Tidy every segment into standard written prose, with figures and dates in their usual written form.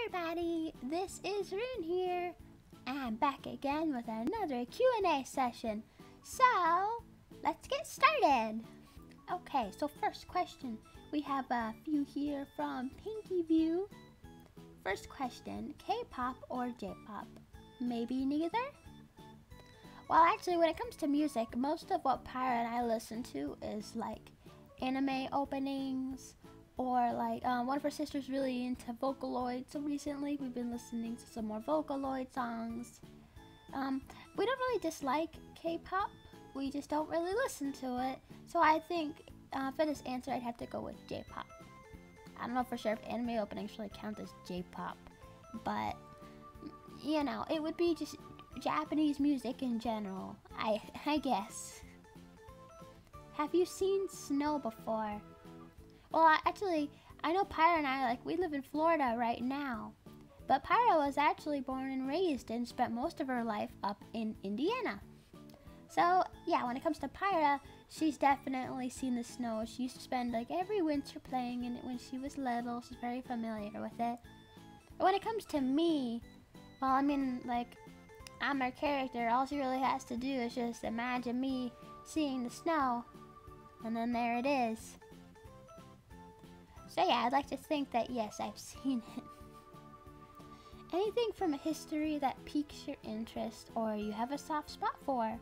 everybody, this is Rune here. I'm back again with another Q&A session. So, let's get started. Okay, so first question. We have a few here from Pinky View. First question, K-pop or J-pop? Maybe neither? Well, actually, when it comes to music, most of what Pyra and I listen to is like anime openings, or like one of her sisters really into Vocaloid, so recently we've been listening to some more Vocaloid songs. We don't really dislike K-pop, we just don't really listen to it, so I think for this answer I'd have to go with J-pop. I don't know for sure if anime openings really count as J-pop, but you know, it would be just Japanese music in general, I guess. Have you seen snow before? Well, actually, I know Pyra and I, we live in Florida right now. But Pyra was actually born and raised and spent most of her life up in Indiana. So, yeah, when it comes to Pyra, she's definitely seen the snow. She used to spend, every winter playing in it when she was little. She's very familiar with it. But when it comes to me, well, I mean, I'm her character. All she really has to do is just imagine me seeing the snow. And then there it is. So yeah, I'd like to think that yes, I've seen it. Anything from history that piques your interest or you have a soft spot for,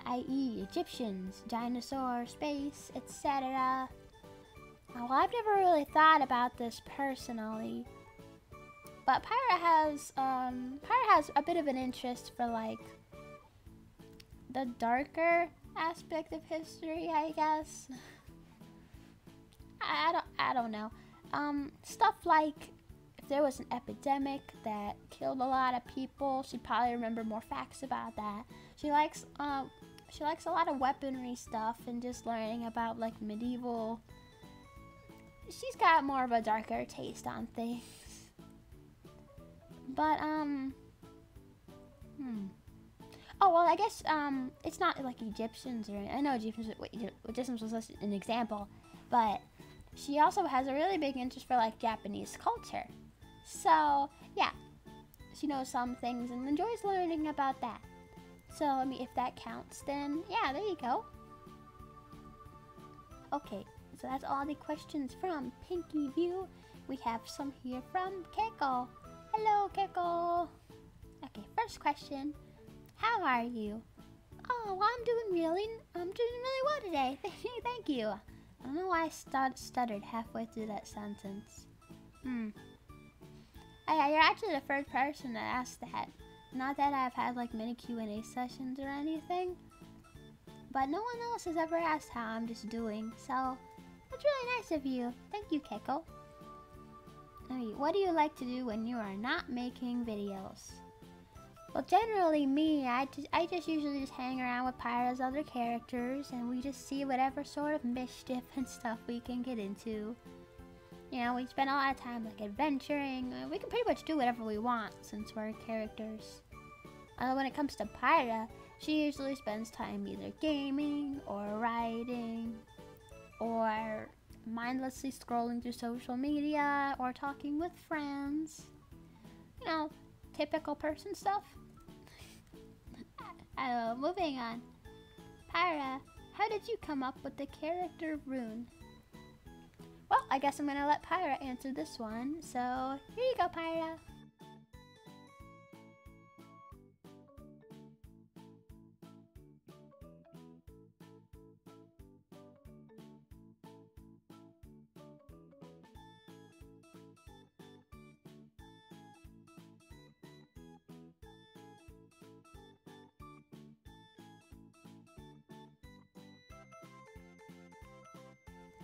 i.e. Egyptians, dinosaurs, space, etc. Well, I've never really thought about this personally, but Pyra has a bit of an interest for the darker aspect of history, I guess. I don't know. Stuff like if there was an epidemic that killed a lot of people, she'd probably remember more facts about that. She likes a lot of weaponry stuff and just learning about medieval. She's got more of a darker taste on things. But oh well, I guess it's not like Egyptians or I know Egyptians was just an example, but she also has a really big interest for Japanese culture. So yeah, she knows some things and enjoys learning about that. So I mean, if that counts, then yeah, there you go. Okay, so that's all the questions from Pinky View. We have some here from Keiko. Hello, Keiko. Okay, first question. How are you? Oh, well, I'm doing really well today. Thank you. I don't know why I stuttered halfway through that sentence. Hey, you're actually the first person that asked that. Not that I've had many Q&A sessions or anything, but no one else has ever asked how I'm just doing, so that's really nice of you. Thank you, Keiko. I mean, what do you like to do when you are not making videos? Well, generally me, I just usually just hang around with Pyra's other characters and we just see whatever sort of mischief and stuff we can get into. You know, we spend a lot of time adventuring. We can pretty much do whatever we want since we're characters. When it comes to Pyra, she usually spends time either gaming or writing or mindlessly scrolling through social media or talking with friends. You know, typical person stuff. Moving on. Pyra, how did you come up with the character Rune? Well, I guess I'm gonna let Pyra answer this one. So, here you go, Pyra.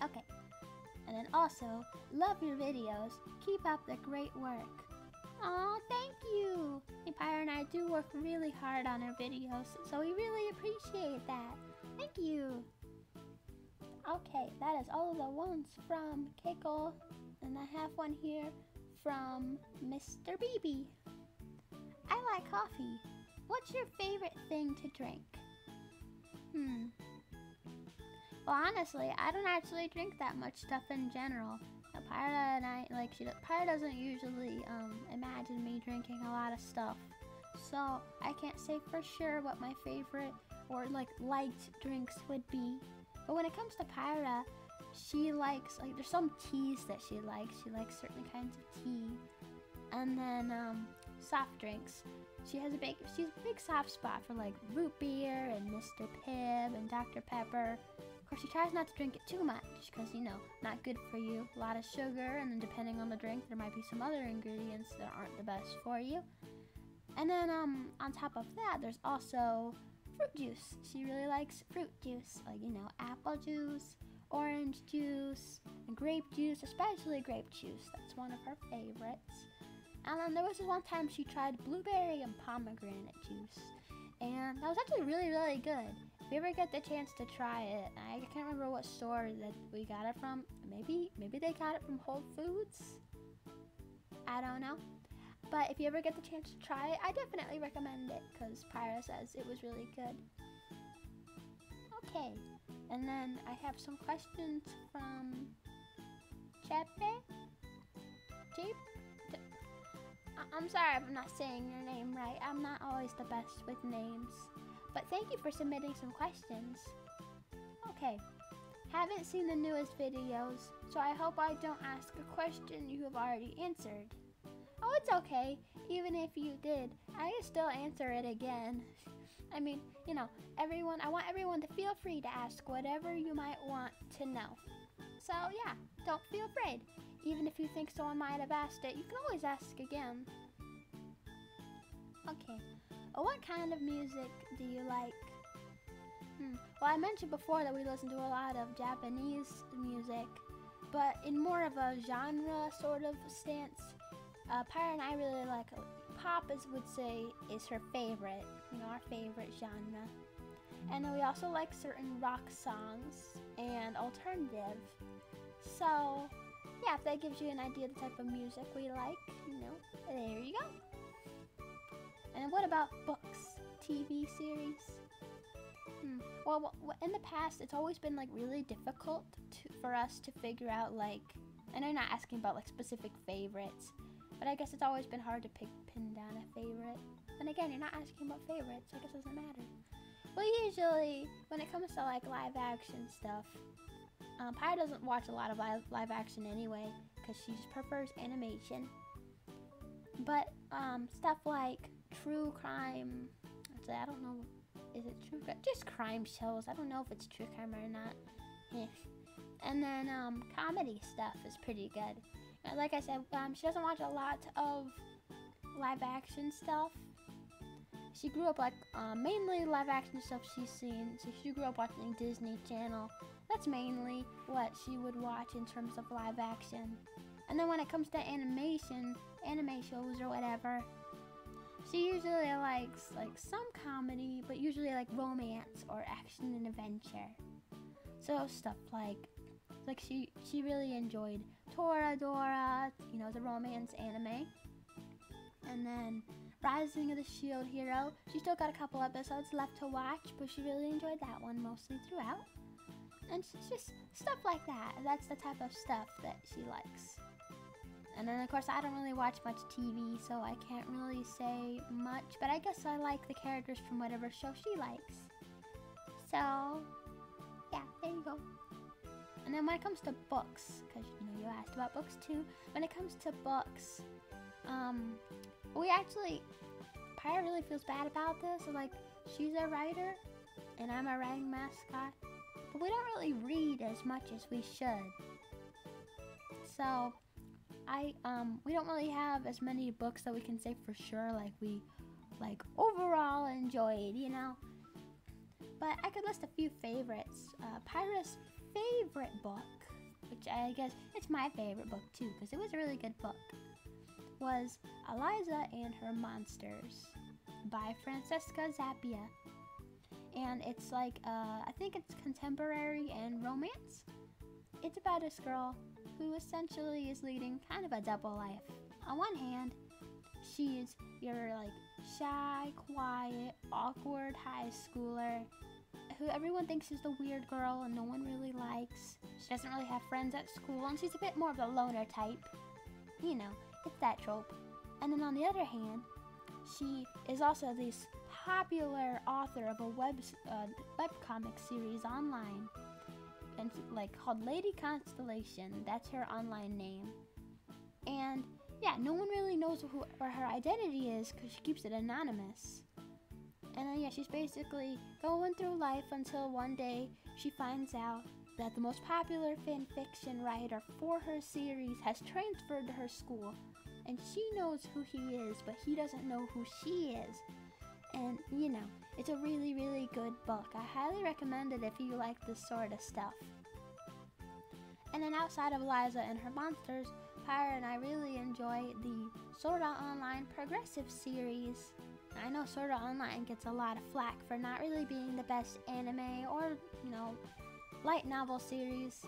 Okay, and then also, love your videos. Keep up the great work. Aw, thank you. Hey, Pyra and I do work really hard on our videos, so we really appreciate that. Thank you. Okay, that is all of the ones from Keiko, and I have one here from Mr. BB. I like coffee. What's your favorite thing to drink? Well, honestly, I don't actually drink that much stuff in general. Pyra and I, like, Pyra doesn't usually imagine me drinking a lot of stuff. So I can't say for sure what my favorite or like liked drinks would be. But when it comes to Pyra, she likes, like, there's some teas that she likes. She likes certain kinds of tea. And then soft drinks. She's a big soft spot for like root beer and Mr. Pibb and Dr. Pepper. Of course, she tries not to drink it too much because, you know, not good for you. A lot of sugar, and then depending on the drink, there might be some other ingredients that aren't the best for you. And then on top of that, there's also fruit juice. She really likes fruit juice, like, you know, apple juice, orange juice, and grape juice, especially grape juice. That's one of her favorites. And then there was this one time she tried blueberry and pomegranate juice, and that was actually really, really good. If you ever get the chance to try it, I can't remember what store that we got it from. Maybe they got it from Whole Foods. I don't know. But if you ever get the chance to try it, I definitely recommend it because Pyra says it was really good. Okay, and then I have some questions from Chepe. I'm sorry if I'm not saying your name right. I'm not always the best with names. But thank you for submitting some questions. Okay, haven't seen the newest videos, so I hope I don't ask a question you have already answered. Oh, it's okay. Even if you did, I can still answer it again. I mean, you know, I want everyone to feel free to ask whatever you might want to know. So yeah, don't feel afraid. Even if you think someone might have asked it, you can always ask again. Okay, what kind of music do you like? Well, I mentioned before that we listen to a lot of Japanese music, but in more of a genre sort of stance. Pyra and I really like pop, as would say, is her favorite, you know, our favorite genre. And then we also like certain rock songs and alternative. So yeah, if that gives you an idea of the type of music we like, you know, there you go. And what about books, TV series? Well, in the past, it's always been like really difficult for us to figure out, like, I know you're not asking about like specific favorites, but I guess it's always been hard to pin down a favorite. And again, you're not asking about favorites, so I guess it doesn't matter. Well, usually, when it comes to like live action stuff, Pyra doesn't watch a lot of live action anyway, because she just prefers animation. But stuff like true crime, actually, I don't know, is it true crime? Just crime shows. I don't know if it's true crime or not. And then comedy stuff is pretty good. Like I said, she doesn't watch a lot of live action stuff. She grew up like mainly live action stuff she's seen. So she grew up watching Disney Channel. That's mainly what she would watch in terms of live action. And then when it comes to animation, anime shows or whatever, she usually likes like some comedy, but usually like romance or action and adventure. So stuff like she really enjoyed Toradora, you know, the romance anime. And then Rising of the Shield Hero, she still got a couple episodes left to watch, but she really enjoyed that one mostly throughout. And it's just stuff like that. That's the type of stuff that she likes. And then of course I don't really watch much TV, so I can't really say much, but I guess I like the characters from whatever show she likes. So yeah, there you go. And then when it comes to books, because you know you asked about books too, when it comes to books, we actually, Pyra really feels bad about this. So like, she's a writer and I'm a writing mascot, but we don't really read as much as we should. So we don't really have as many books that we can say for sure like we overall enjoyed, you know. But I could list a few favorites. Pyra's favorite book, which I guess it's my favorite book too, because it was a really good book, was Eliza and Her Monsters by Francesca Zappia. And it's like, I think it's contemporary and romance. It's about this girl who essentially is leading kind of a double life. On one hand, she's your like shy, quiet, awkward high schooler who everyone thinks is the weird girl and no one really likes. She doesn't really have friends at school, and she's a bit more of the loner type. You know, it's that trope. And then on the other hand, she is also this popular author of a webcomic series online, and like called Lady Constellation. That's her online name. And yeah, no one really knows where her identity is because she keeps it anonymous. And then yeah, she's basically going through life until one day she finds out that the most popular fan fiction writer for her series has transferred to her school. And she knows who he is, but he doesn't know who she is. And, you know, it's a really, really good book. I highly recommend it if you like this sort of stuff. And then outside of Liza and her monsters, Pyra and I really enjoy the Sword Art Online Progressive series. I know Sword Art Online gets a lot of flack for not really being the best anime or, you know, light novel series.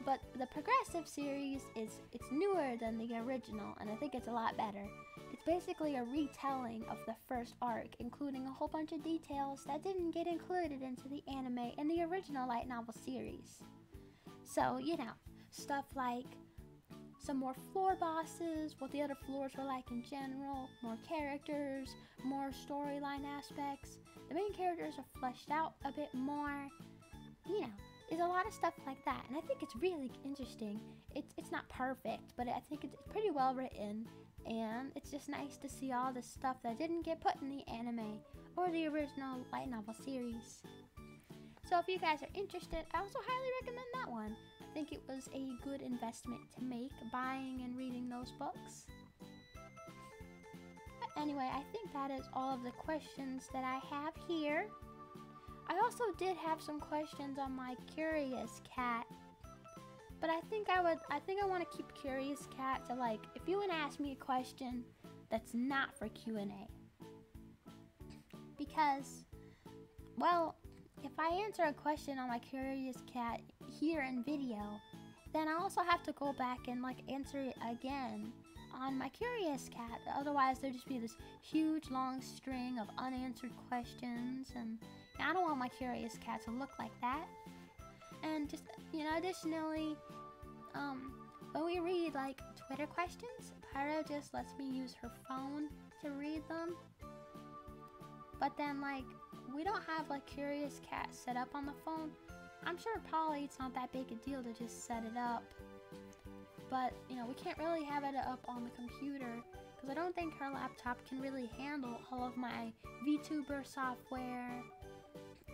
But the Progressive series it's newer than the original, and I think it's a lot better. It's basically a retelling of the first arc, including a whole bunch of details that didn't get included into the anime and the original light novel series. So, you know, stuff like some more floor bosses, what the other floors were like in general, more characters, more storyline aspects. The main characters are fleshed out a bit more. You know, there's a lot of stuff like that, and I think it's really interesting. It's not perfect, but I think it's pretty well written, and it's just nice to see all the stuff that didn't get put in the anime or the original light novel series. So if you guys are interested, I also highly recommend that one. I think it was a good investment to make, buying and reading those books. But anyway, I think that is all of the questions that I have here. I also did have some questions on my Curious Cat, but I think I want to keep Curious Cat to, like, if you want to ask me a question that's not for Q&A. Because, well, if I answer a question on my Curious Cat here in video, then I also have to go back and like answer it again on my Curious Cat. Otherwise there'd just be this huge long string of unanswered questions, and I don't want my Curious Cat to look like that. And just, you know, additionally, when we read like Twitter questions, Pyra just lets me use her phone to read them. But then, like, we don't have like Curious Cat set up on the phone. I'm sure probably it's not that big a deal to just set it up. But, you know, we can't really have it up on the computer because I don't think her laptop can really handle all of my VTuber software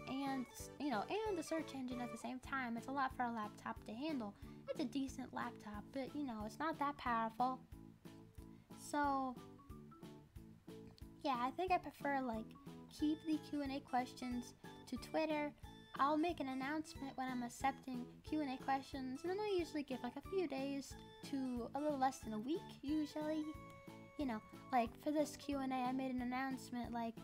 and, you know, and the search engine at the same time. It's a lot for a laptop to handle. It's a decent laptop, but, you know, it's not that powerful. So, yeah, I think I prefer, like, keep the Q&A questions to Twitter. I'll make an announcement when I'm accepting Q&A questions, and then I usually give like a few days to a little less than a week, usually. You know, like for this Q&A, I made an announcement like,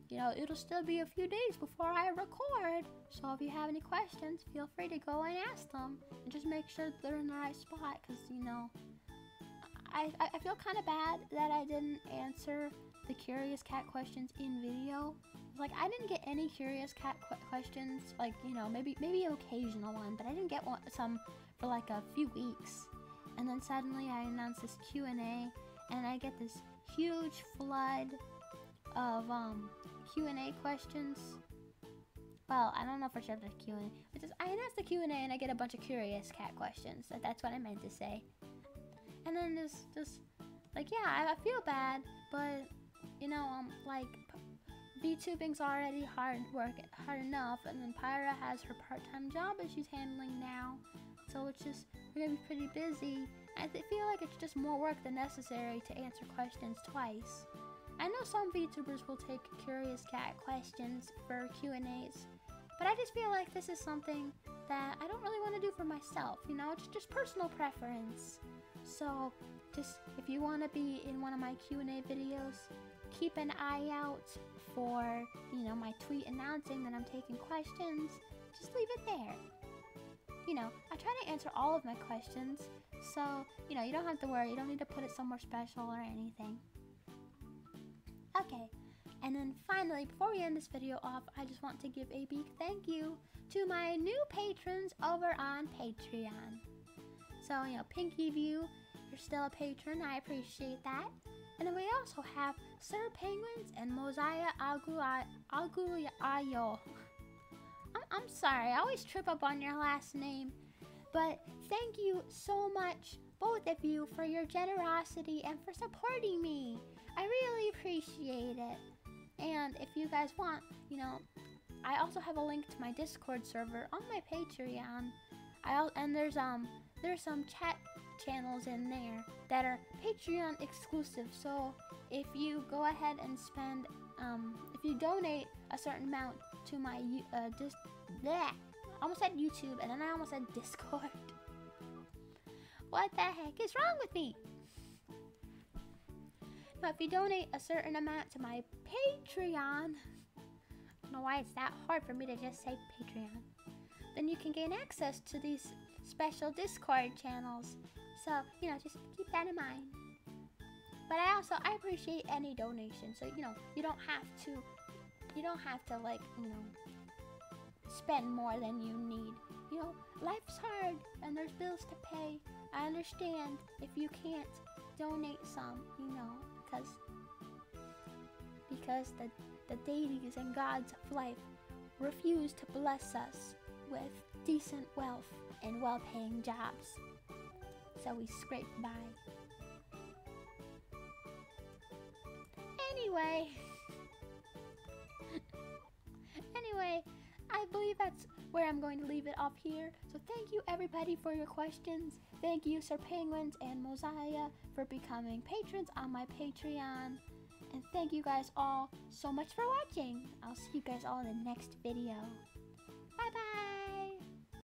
you know, it'll still be a few days before I record, so if you have any questions, feel free to go and ask them, and just make sure they're in the right spot, because, you know, I feel kind of bad that I didn't answer the Curious Cat questions in video. Like, I didn't get any Curious Cat questions, like, you know, maybe an occasional one, but I didn't get some for like a few weeks. And then suddenly I announced this Q&A, and I get this huge flood of Q&A questions. Well, I don't know for sure if it's Q&A, but I announced the Q&A and I get a bunch of Curious Cat questions. That's what I meant to say. And then just like, yeah, I feel bad, but, you know, like, VTubing's already hard enough, and then Pyra has her part-time job that she's handling now, so it's just, we're gonna be pretty busy. I feel like it's just more work than necessary to answer questions twice. I know some VTubers will take Curious Cat questions for Q&As, but I just feel like this is something that I don't really want to do for myself, you know, it's just personal preference. So, just, if you want to be in one of my Q&A videos, keep an eye out for, you know, my tweet announcing that I'm taking questions. Just leave it there. You know, I try to answer all of my questions, so, you know, you don't have to worry. You don't need to put it somewhere special or anything. Okay, And then finally, before we end this video off, I just want to give a big thank you to my new patrons over on Patreon. So, Pinky View, you're still a patron, I appreciate that. And then we also have Sir Penguins and Mosiah Aguayo. I'm sorry, I always trip up on your last name. But thank you so much, both of you, for your generosity and for supporting me. I really appreciate it. And if you guys want, I also have a link to my Discord server on my Patreon. And there's some chat channels in there that are Patreon exclusive. So if you go ahead and spend, if you donate a certain amount to my I almost said YouTube and then I almost said Discord. What the heck is wrong with me? Now, if you donate a certain amount to my Patreon, I don't know why it's that hard for me to just say Patreon, then you can gain access to these special Discord channels. So, just keep that in mind. But I appreciate any donation. So, you don't have to spend more than you need. Life's hard and there's bills to pay. I understand if you can't donate some, because the deities and gods of life refuse to bless us with decent wealth and well-paying jobs. So we scrape by. Anyway, I believe that's where I'm going to leave it off here. So thank you everybody for your questions. Thank you Sir Penguins and Mosiah for becoming patrons on my Patreon. And thank you guys all so much for watching. I'll see you guys all in the next video. Bye bye!